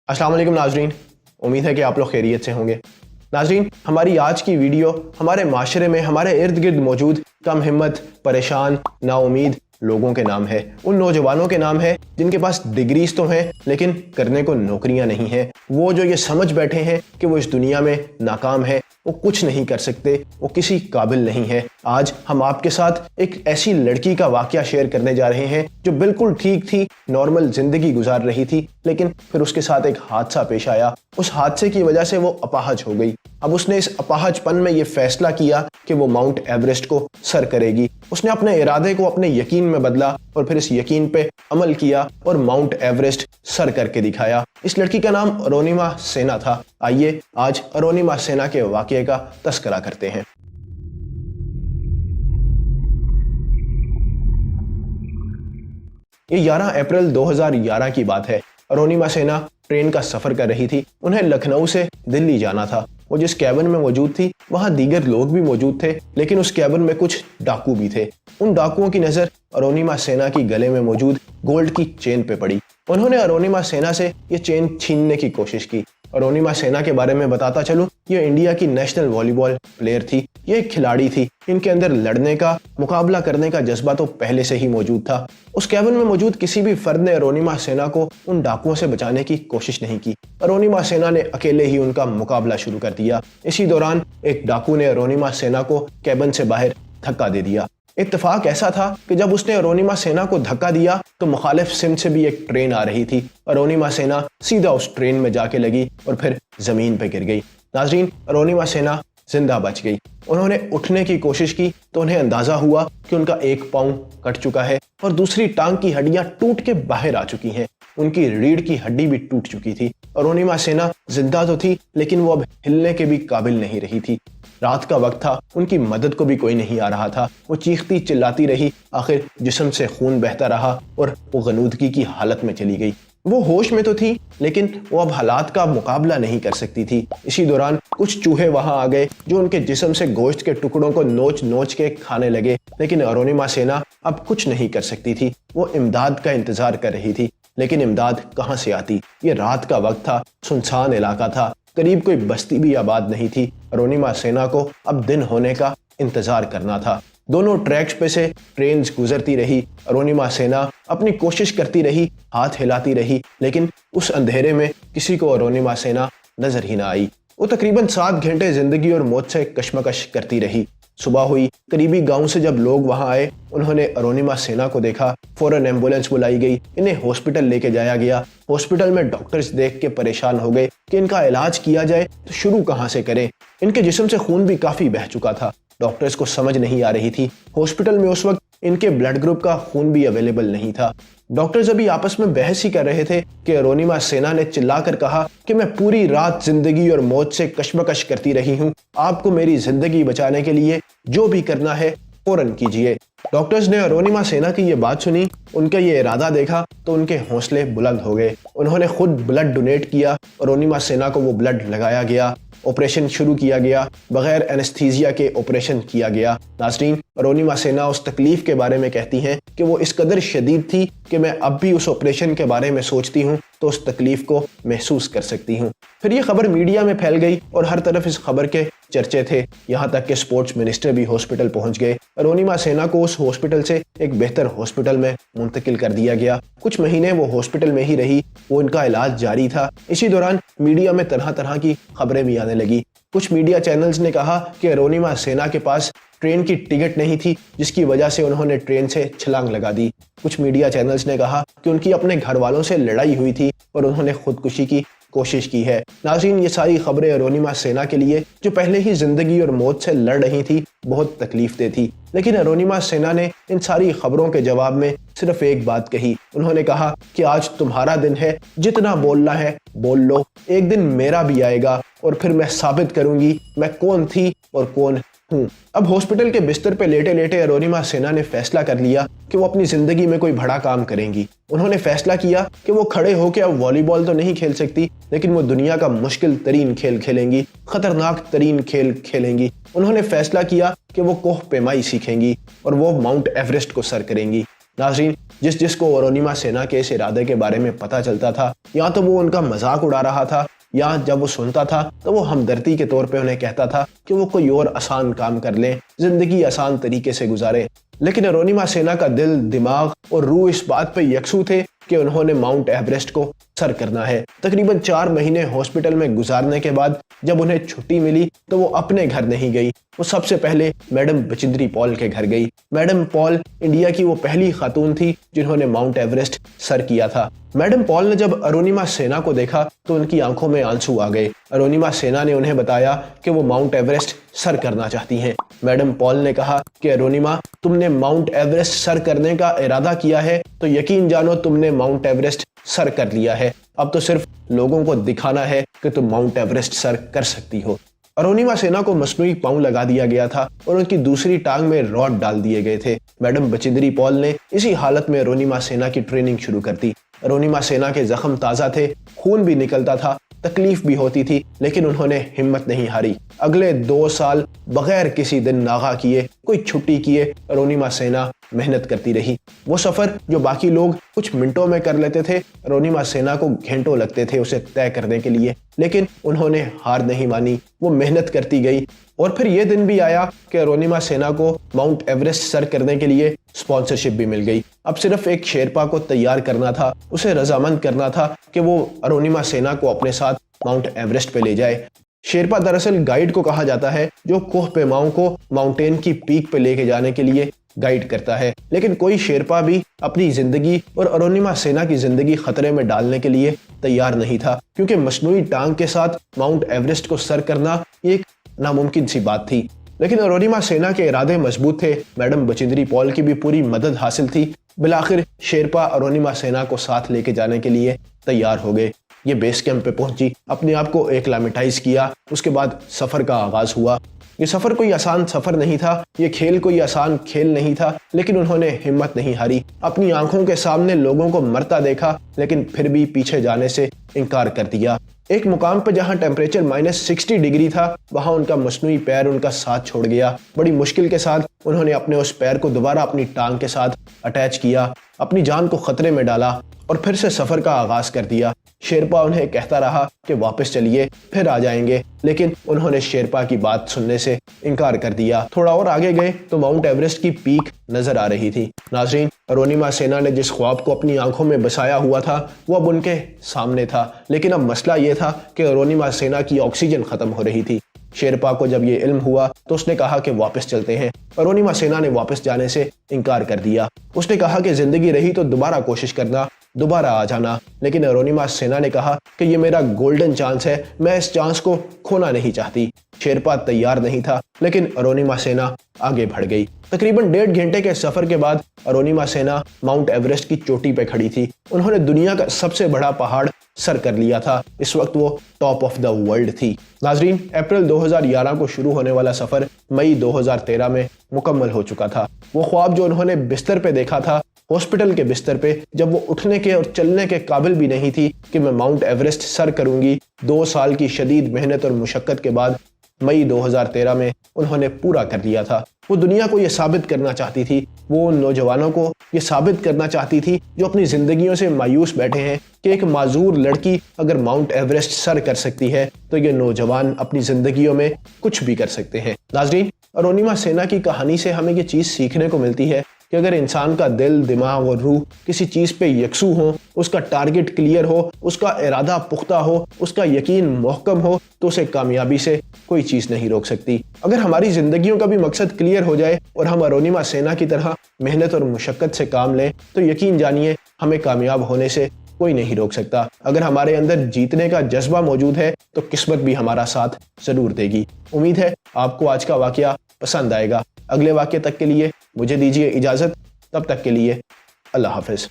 अस्सलाम वालेकुम नाजरीन, उम्मीद है कि आप लोग खैरियत से होंगे। नाजरीन, हमारी आज की वीडियो हमारे माशरे में हमारे इर्द गिर्द मौजूद कम हिम्मत, परेशान, नाउमीद लोगों के नाम है। उन नौजवानों के नाम है जिनके पास डिग्रीज तो हैं लेकिन करने को नौकरियां नहीं हैं। वो जो ये समझ बैठे हैं कि वो इस दुनिया में नाकाम है, वो कुछ नहीं कर सकते, वो किसी काबिल नहीं है। आज हम आपके साथ एक ऐसी लड़की का वाकया शेयर करने जा रहे हैं जो बिल्कुल ठीक थी, नॉर्मल जिंदगी गुजार रही थी, लेकिन फिर उसके साथ एक हादसा पेश आया। उस हादसे की वजह से वो अपाहज हो गई। अब उसने इस अपाहजपन में ये फैसला किया कि वो माउंट एवरेस्ट को सर करेगी। उसने अपने इरादे को अपने यकीन में बदला और फिर इस यकीन पे अमल किया और माउंट एवरेस्ट सर करके दिखाया। इस लड़की का नाम अरुणिमा सेना था। आइए आज अरुणिमा सेना के वाकये का तस्करा करते हैं। ये 11 अप्रैल 2011 की बात है। अरुणिमा सेना ट्रेन का सफर कर रही थी। उन्हें लखनऊ से दिल्ली जाना था। वो जिस कैबिन में मौजूद थी वहां दीगर लोग भी मौजूद थे, लेकिन उस कैबिन में कुछ डाकू भी थे। उन डाकुओं की नजर अरुणिमा सेना की गले में मौजूद गोल्ड की चेन पे पड़ी। उन्होंने अरुणिमा सेना से ये चेन छीनने की कोशिश की। अरुणिमा सेना के बारे में बताता चलूं, ये इंडिया की नेशनल वॉलीबॉल प्लेयर थी। ये एक खिलाड़ी थी। इनके अंदर लड़ने का, मुकाबला करने का जज्बा तो पहले से ही मौजूद था। उस कैबिन में मौजूद किसी भी फर्द ने अरुणिमा सेना को उन डाकुओं से बचाने की कोशिश नहीं की। अरुणिमा सेना ने अकेले ही उनका मुकाबला शुरू कर दिया। इसी दौरान एक डाकू ने अरुणिमा सेना को कैबिन से बाहर धक्का दे दिया। इत्तेफाक ऐसा था कि जब उसने अरुणिमा सेना को धक्का दिया तो मुखालिफ सिमत से भी एक ट्रेन आ रही थी। अरुणिमा सेना सीधा उस ट्रेन में जाके लगी और फिर जमीन पे गिर गई। नाजरीन, अरुणिमा सेना जिंदा बच गई। उन्होंने उठने की कोशिश की तो उन्हें अंदाजा हुआ कि उनका एक पाँव कट चुका है और दूसरी टांग की हड्डियां टूट के बाहर आ चुकी हैं। उनकी रीढ़ की हड्डी भी टूट चुकी थी। अरुणिमा सेना जिंदा तो थी लेकिन वो अब हिलने के भी काबिल नहीं रही थी। रात का वक्त था, उनकी मदद को भी कोई नहीं आ रहा था। वो चीखती चिल्लाती रही, आखिर जिस्म से खून बहता रहा और वो गनूदगी की हालत में चली गई। वो होश में तो थी लेकिन वो अब हालात का मुकाबला नहीं कर सकती थी। इसी दौरान कुछ चूहे वहां आ गए जो उनके जिस्म से गोश्त के टुकड़ों को नोच नोच के खाने लगे, लेकिन अरुणिमा सेना अब कुछ नहीं कर सकती थी। वो इमदाद का इंतजार कर रही थी, लेकिन इमदाद कहां से आती? ये रात का वक्त था, सुनसान इलाका था, करीब कोई बस्ती भी आबाद नहीं थी। अरुणिमा सेना को अब दिन होने का इंतजार करना था। दोनों ट्रैक्स पे से ट्रेन गुजरती रही। अरुणिमा सेना अपनी कोशिश करती रही, हाथ हिलाती रही, लेकिन उस अंधेरे में किसी को अरुणिमा सेना नजर ही ना आई। वो तकरीबन 7 घंटे जिंदगी और मौत से कशमकश करती रही। सुबह हुई। करीबी गांव से जब लोग वहां आए, उन्होंने अरुणिमा सेना को देखा। फौरन एम्बुलेंस बुलाई गई, इन्हें हॉस्पिटल लेके जाया गया। हॉस्पिटल में डॉक्टर्स देख के परेशान हो गए कि इनका इलाज किया जाए तो शुरू कहां से करें। इनके जिस्म से खून भी काफी बह चुका था। डॉक्टर्स को समझ नहीं आ रही थी। हॉस्पिटल में उस वक्त इनके ब्लड ग्रुप का खून भी अवेलेबल नहीं था। डॉक्टर्स अभी आपस में बहस ही कर रहे थे कि अरुणिमा सेना ने चिल्लाकर कहा कि मैं पूरी रात जिंदगी और मौत से कशमकश करती रही हूं। आपको मेरी जिंदगी बचाने के लिए जो भी करना है फौरन कीजिए। डॉक्टर्स ने अरुणिमा सेना की ये बात सुनी, उनका ये इरादा देखा तो उनके हौसले बुलंद हो गए। उन्होंने खुद ब्लड डोनेट किया। अरुणिमा सेना को वो ब्लड लगाया गया। ऑपरेशन शुरू किया गया। बगैर एनेस्थीसिया के ऑपरेशन किया गया। नाज़रीन, अरुणिमा सेना उस तकलीफ के बारे में कहती हैं कि वो इस कदर शदीद थी कि मैं अब भी उस ऑपरेशन के बारे में सोचती हूँ तो उस तकलीफ को महसूस कर सकती हूँ। फिर ये खबर मीडिया में फैल गई और हर तरफ इस खबर के चर्चे थे। यहाँ तक कि स्पोर्ट्स मिनिस्टर भी हॉस्पिटल पहुंच गए। अरुणिमा सेना को उस हॉस्पिटल से एक बेहतर हॉस्पिटल में मुंतकिल कर दिया गया। कुछ महीने वो हॉस्पिटल में ही रही। वो इनका इलाज जारी था। इसी दौरान मीडिया में तरह तरह की खबरें भी आने लगी। कुछ मीडिया चैनल्स ने कहा कि अरुणिमा सेना के पास ट्रेन की टिकट नहीं थी, जिसकी वजह से उन्होंने ट्रेन से छलांग लगा दी। कुछ मीडिया चैनल्स ने कहा कि उनकी अपने घर वालों से लड़ाई हुई थी और उन्होंने खुदकुशी की कोशिश की है। नाज़रीन, ये सारी खबरें अरुणिमा सेना के लिए, जो पहले ही जिंदगी और मौत से लड़ रही थी, बहुत तकलीफ दे थी। लेकिन अरुणिमा सेना ने इन सारी खबरों के जवाब में सिर्फ एक बात कही। उन्होंने कहा कि आज तुम्हारा दिन है, जितना बोलना है बोल लो, एक दिन मेरा भी आएगा और फिर मैं साबित करूंगी मैं कौन थी और कौन हूँ। अब हॉस्पिटल के बिस्तर पे लेटे लेटे अरुणिमा सेना ने फैसला कर लिया कि वो अपनी जिंदगी में कोई बड़ा काम करेंगी। उन्होंने फैसला किया कि वो खड़े होकर अब वॉलीबॉल तो नहीं खेल सकती, लेकिन वो दुनिया का मुश्किल तरीन खेल खेलेंगी, खतरनाक तरीन खेल खेलेंगी। उन्होंने फैसला किया कि वो कोह पेमाई सीखेंगी और वो माउंट एवरेस्ट को सर करेंगी। नाज़रीन, जिसको अरुणिमा सिन्हा के इस इरादे के बारे में पता चलता था, या तो वो उनका मजाक उड़ा रहा था, या जब वो सुनता था तो वो हमदर्दी के तौर पे उन्हें कहता था कि वो कोई और आसान काम कर लें, जिंदगी आसान तरीके से गुजारे। लेकिन अरुणिमा सिन्हा का दिल, दिमाग और रूह इस बात पे यकसू थे कि उन्होंने माउंट एवरेस्ट को सर करना है। तकरीबन 4 महीने हॉस्पिटल में गुजारने के बाद जब उन्हें छुट्टी मिली तो वो अपने घर नहीं गई, वो सबसे पहले मैडम बचिंद्री पॉल के घर गई। मैडम पॉल इंडिया की वो पहली खातून थी जिन्होंने माउंट एवरेस्ट सर किया था। मैडम पॉल ने जब अरुणिमा सिन्हा को देखा तो उनकी आंखों में आंसू आ गए। अरुणिमा सिन्हा ने उन्हें बताया कि वो माउंट एवरेस्ट सर करना चाहती हैं। मैडम पॉल ने कहा कि अरुणिमा, तुमने माउंट एवरेस्ट सर करने का इरादा किया है तो यकीन जानो तुमने माउंट एवरेस्ट सर कर लिया है। अब तो सिर्फ लोगों को दिखाना है कि तुम माउंट एवरेस्ट सर कर सकती हो। अरुणिमा सिन्हा को मसनूई पाँव लगा दिया गया था और उनकी दूसरी टांग में रॉड डाल दिए गए थे। मैडम बचिंद्री पॉल ने इसी हालत में अरुणिमा सिन्हा की ट्रेनिंग शुरू कर दी। अरुणिमा सिन्हा के जख्म ताज़ा थे, खून भी निकलता था, तकलीफ भी होती थी, लेकिन उन्होंने हिम्मत नहीं हारी। अगले 2 साल बगैर किसी दिन नागा किए, कोई छुट्टी किए अरुणिमा सिन्हा मेहनत करती रही। वो सफ़र जो बाकी लोग कुछ मिनटों में कर लेते थे, अरुणिमा सिन्हा को घंटों लगते थे उसे तय करने के लिए, लेकिन उन्होंने हार नहीं मानी, वो मेहनत करती गई। और फिर ये दिन भी आया कि अरुणिमा सिन्हा को माउंट एवरेस्ट सर करने के लिए स्पॉन्सरशिप भी मिल गई। अब सिर्फ एक शेरपा को तैयार करना था, उसे रजामंद करना था कि वो अरुणिमा सिन्हा को अपने साथ माउंट एवरेस्ट पे ले जाए। शेरपा दरअसल गाइड को कहा जाता है जो कोह पैमाओं को माउंटेन की पीक पे लेके जाने के लिए गाइड करता है। लेकिन कोई शेरपा भी अपनी जिंदगी और अरुणिमा सिन्हा की जिंदगी खतरे में डालने के लिए तैयार नहीं था, क्योंकि मसनूई टांग के साथ माउंट एवरेस्ट को सर करना एक नामुमकिन सी बात थी। लेकिन अरुणिमा सिन्हा के इरादे मजबूत थे। मैडम बचिंद्री पॉल की भी पूरी मदद हासिल थी। बिलाखिर शेरपा अरुणिमा सिन्हा को साथ लेके जाने के लिए तैयार हो गए। ये बेस कैंप पे पहुंची, अपने आप को एक्लामेटाइज किया, उसके बाद सफर का आगाज हुआ। ये सफर कोई आसान सफर नहीं था, ये खेल कोई आसान खेल नहीं था, लेकिन उन्होंने हिम्मत नहीं हारी। अपनी आंखों के सामने लोगों को मरता देखा, लेकिन फिर भी पीछे जाने से इनकार कर दिया। एक मुकाम पर जहां टेम्परेचर -60 डिग्री था, वहां उनका मसनूई पैर उनका साथ छोड़ गया। बड़ी मुश्किल के साथ उन्होंने अपने उस पैर को दोबारा अपनी टांग के साथ अटैच किया, अपनी जान को खतरे में डाला और फिर से सफर का आगाज कर दिया। शेरपा उन्हें कहता रहा कि वापस चलिए, फिर आ जाएंगे, लेकिन उन्होंने शेरपा की बात सुनने से इनकार कर दिया। थोड़ा और आगे गए तो माउंट एवरेस्ट की पीक नजर आ रही थी। नाज़रीन, अरुणिमा सिन्हा ने जिस ख्वाब को अपनी आंखों में बसाया हुआ था वो अब उनके सामने था, लेकिन अब मसला ये था कि अरुणिमा सिन्हा की ऑक्सीजन खत्म हो रही थी। शेरपा को जब ये इल्म हुआ तो उसने कहा कि वापस चलते हैं। अरुणिमा सिन्हा ने वापस जाने से इनकार कर दिया। उसने कहा कि जिंदगी रही तो दोबारा कोशिश करना, दोबारा आ जाना। लेकिन अरुणिमा सिन्हा ने कहा कि ये मेरा गोल्डन चांस है, मैं इस चांस को खोना नहीं चाहती। शेरपा तैयार नहीं था, लेकिन अरुणिमा सिन्हा आगे बढ़ गई। तकरीबन 1.5 घंटे के सफर के बाद अरुणिमा सिन्हा माउंट एवरेस्ट की चोटी पे खड़ी थी। उन्होंने दुनिया का सबसे बड़ा पहाड़ सर कर लिया था। इस वक्त वो टॉप ऑफ द वर्ल्ड थी। नाजरीन, अप्रैल 2011 को शुरू होने वाला सफर मई 2013 में मुकम्मल हो चुका था। वो ख्वाब जो उन्होंने बिस्तर पे देखा था, हॉस्पिटल के बिस्तर पे, जब वो उठने के और चलने के काबिल भी नहीं थी कि मैं माउंट एवरेस्ट सर करूंगी, 2 साल की शदीद मेहनत और मुशक्कत के बाद मई 2013 में उन्होंने पूरा कर लिया था। वो दुनिया को ये साबित करना चाहती थी, वो उन नौजवानों को ये साबित करना चाहती थी जो अपनी जिंदगियों से मायूस बैठे हैं कि एक माजूर लड़की अगर माउंट एवरेस्ट सर कर सकती है तो ये नौजवान अपनी जिंदगियों में कुछ भी कर सकते हैं। नाज़रीन, अरुणिमा सिन्हा की कहानी से हमें ये चीज़ सीखने को मिलती है कि अगर इंसान का दिल, दिमाग और रूह किसी चीज़ पे यकसू हो, उसका टारगेट क्लियर हो, उसका इरादा पुख्ता हो, उसका यकीन मुहकम हो, तो उसे कामयाबी से कोई चीज़ नहीं रोक सकती। अगर हमारी जिंदगियों का भी मकसद क्लियर हो जाए और हम अरुणिमा सिन्हा की तरह मेहनत और मुशक्कत से काम लें, तो यकीन जानिए हमें कामयाब होने से कोई नहीं रोक सकता। अगर हमारे अंदर जीतने का जज्बा मौजूद है तो किस्मत भी हमारा साथ जरूर देगी। उम्मीद है आपको आज का वाकया पसंद आएगा। अगले वाकये तक के लिए मुझे दीजिए इजाज़त। तब तक के लिए अल्लाह हाफिज़।